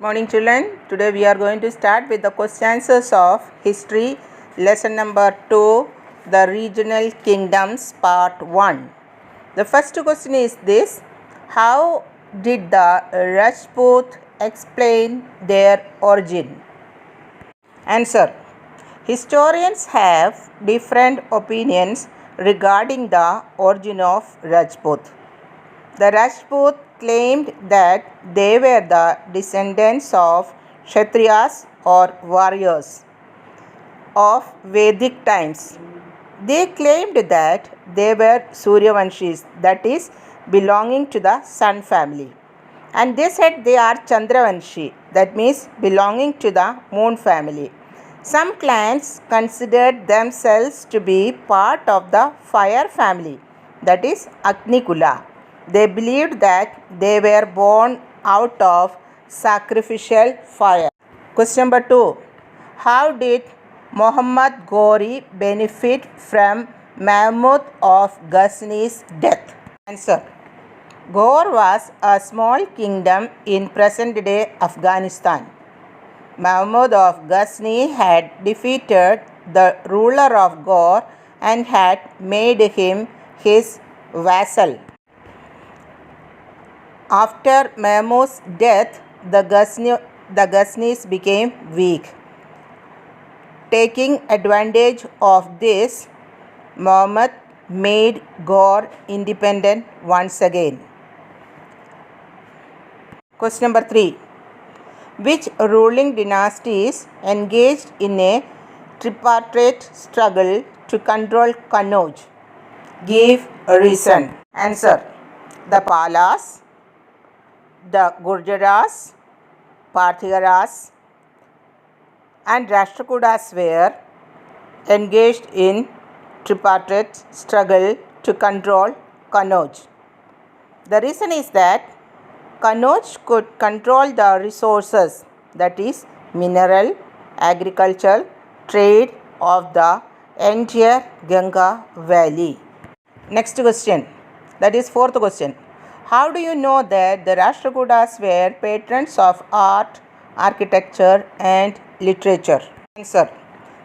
Morning children, today we are going to start with the question answers of history lesson number 2, the regional kingdoms part 1. The first question is this: how did the Rajput explain their origin? Answer: historians have different opinions regarding the origin of Rajput. The Rajput claimed that they were the descendants of Kshatriyas or warriors of Vedic times. They claimed that they were Suryavanshis, that is, belonging to the sun family. And they said they are Chandravanshi, that means belonging to the moon family. Some clans considered themselves to be part of the fire family, that is Agnikula. They believed that they were born out of sacrificial fire. Question number 2. How did Muhammad Ghori benefit from Mahmud of Ghazni's death? Answer: Ghor was a small kingdom in present-day Afghanistan. Mahmud of Ghazni had defeated the ruler of Ghor and had made him his vassal. After Mahmud's death, the Ghaznis became weak. Taking advantage of this, Muhammad made Ghor independent once again. Question number 3. Which ruling dynasties engaged in a tripartite struggle to control Kannauj? Give a reason. Answer: the Palas, the Gurjaras, Parthigaras, and Rashtrakutas were engaged in tripartite struggle to control Kannauj. The reason is that Kannauj could control the resources, that is mineral, agriculture, trade of the entire Ganga valley. Next question, that is fourth question. How do you know that the Rashtrakutas were patrons of art, architecture and literature? Answer: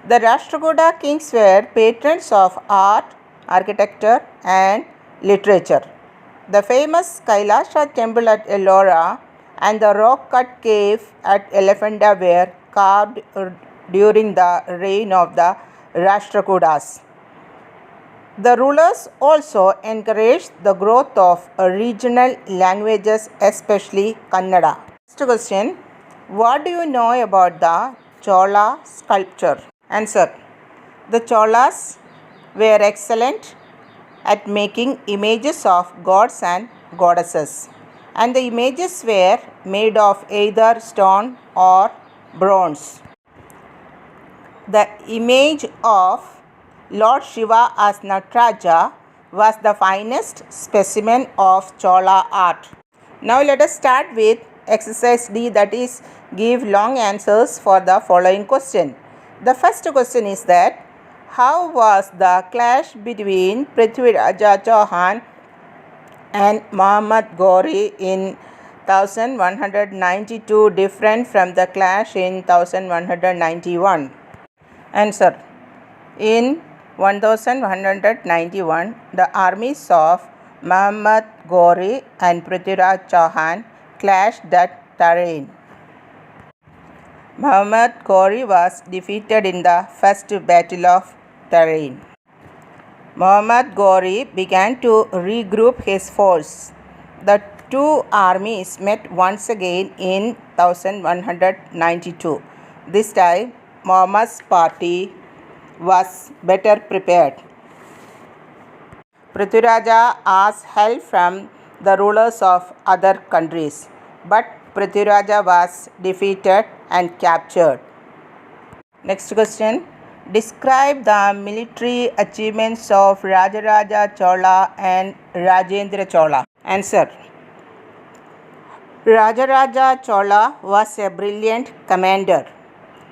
the Rashtrakuta kings were patrons of art, architecture and literature. The famous Kailasha temple at Ellora and the rock-cut cave at Elephanta were carved during the reign of the Rashtrakutas. The rulers also encouraged the growth of regional languages, especially Kannada. Next question: what do you know about the Chola sculpture? Answer: the Cholas were excellent at making images of gods and goddesses, and the images were made of either stone or bronze. The image of Lord Shiva as Nataraja was the finest specimen of Chola art. Now let us start with exercise D, that is give long answers for the following question. The first question is that how was the clash between Prithviraj Chauhan and Muhammad Ghori in 1192 different from the clash in 1191? Answer: in 1191, the armies of Muhammad Ghori and Prithviraj Chauhan clashed at Tarain. Muhammad Ghori was defeated in the first battle of Tarain. Muhammad Ghori began to regroup his force. The two armies met once again in 1192. This time, Muhammad's party was better prepared. Prithviraja asked help from the rulers of other countries, but Prithviraja was defeated and captured. Next question. Describe the military achievements of Rajaraja Chola and Rajendra Chola. Answer: Rajaraja Chola was a brilliant commander.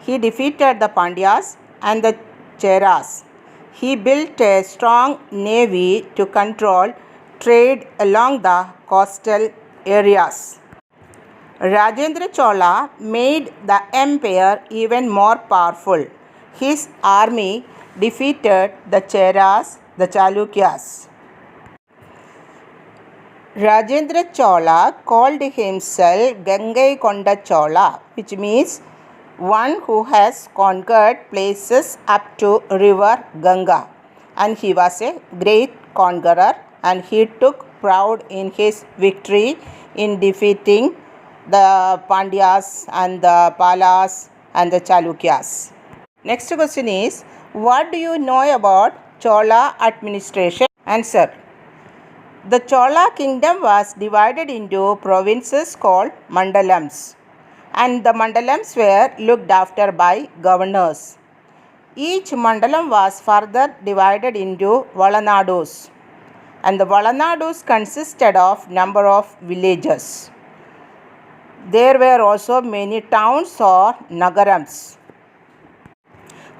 He defeated the Pandyas and the Cheras. He built a strong navy to control trade along the coastal areas. Rajendra Chola made the empire even more powerful. His army defeated the Cheras, the Chalukyas. Rajendra Chola called himself Gangaikonda Chola, which means one who has conquered places up to river Ganga. And he was a great conqueror, and he took pride in his victory in defeating the Pandyas and the Palas and the Chalukyas. Next question is, what do you know about Chola administration? Answer. The Chola kingdom was divided into provinces called mandalams, and the mandalams were looked after by governors. Each mandalam was further divided into Valanadus, and the Valanadus consisted of number of villages. There were also many towns or nagarams.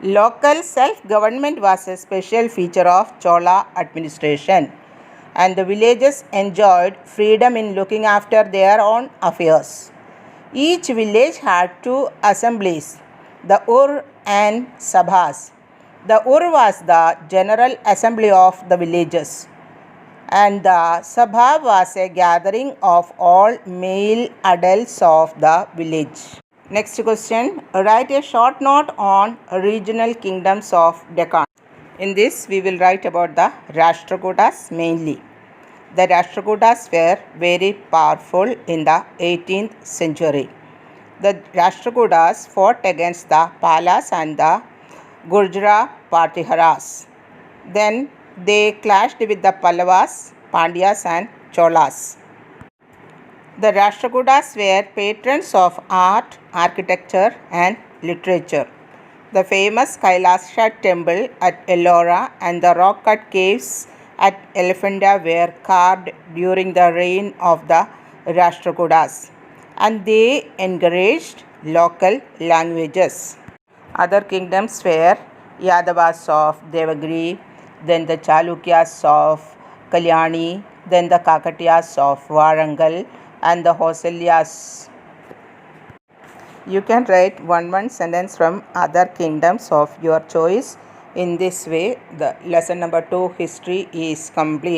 Local self-government was a special feature of Chola administration, and the villages enjoyed freedom in looking after their own affairs. Each village had two assemblies, the Ur and Sabhas. The Ur was the general assembly of the villages, and the Sabha was a gathering of all male adults of the village. Next question, write a short note on regional kingdoms of Deccan. In this, we will write about the Rashtrakutas mainly. The Rashtrakutas were very powerful in the 18th century. The Rashtrakutas fought against the Palas and the Gurjara Patiharas. Then they clashed with the Pallavas, Pandyas and Cholas. The Rashtrakutas were patrons of art, architecture and literature. The famous Kailasha temple at Ellora and the rock-cut caves at Elephanta were carved during the reign of the Rashtrakutas, and they encouraged local languages. Other kingdoms were Yadavas of Devagiri, then the Chalukyas of Kalyani, then the Kakatiyas of Warangal, and the Hosalyas. You can write one sentence from other kingdoms of your choice. In this way, the lesson number 2 history is complete.